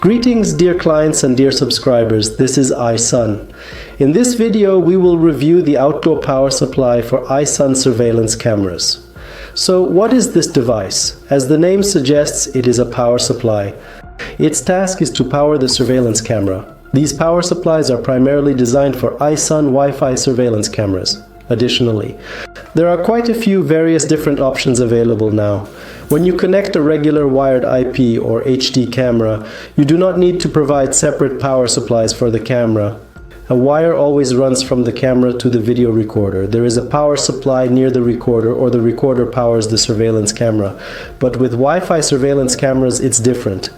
Greetings dear clients and dear subscribers, this is ISON. In this video we will review the outdoor power supply for ISON surveillance cameras. So what is this device? As the name suggests, it is a power supply. Its task is to power the surveillance camera. These power supplies are primarily designed for ISON Wi-Fi surveillance cameras. Additionally, there are quite a few various different options available now. When you connect a regular wired IP or HD camera, you do not need to provide separate power supplies for the camera. A wire always runs from the camera to the video recorder. There is a power supply near the recorder, or the recorder powers the surveillance camera. But with Wi-Fi surveillance cameras, it's different.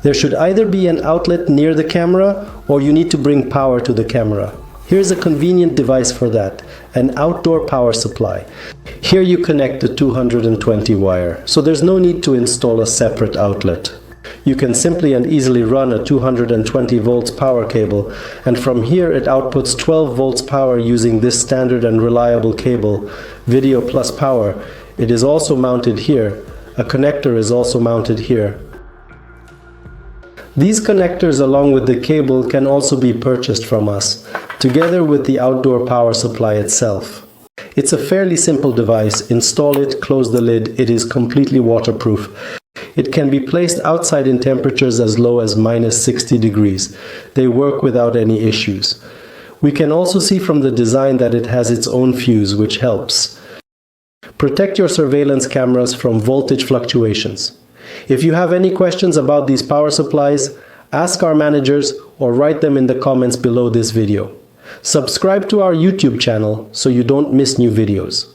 There should either be an outlet near the camera, or you need to bring power to the camera. Here's a convenient device for that, an outdoor power supply. Here you connect the 220 wire, so there's no need to install a separate outlet. You can simply and easily run a 220 volts power cable, and from here it outputs 12 volts power using this standard and reliable cable, video plus power. It is also mounted here. A connector is also mounted here. These connectors along with the cable can also be purchased from us, together with the outdoor power supply itself. It's a fairly simple device. Install it, close the lid, it is completely waterproof. It can be placed outside in temperatures as low as -60 degrees. They work without any issues. We can also see from the design that it has its own fuse, which helps. Protect your surveillance cameras from voltage fluctuations. If you have any questions about these power supplies, ask our managers or write them in the comments below this video. Subscribe to our YouTube channel so you don't miss new videos.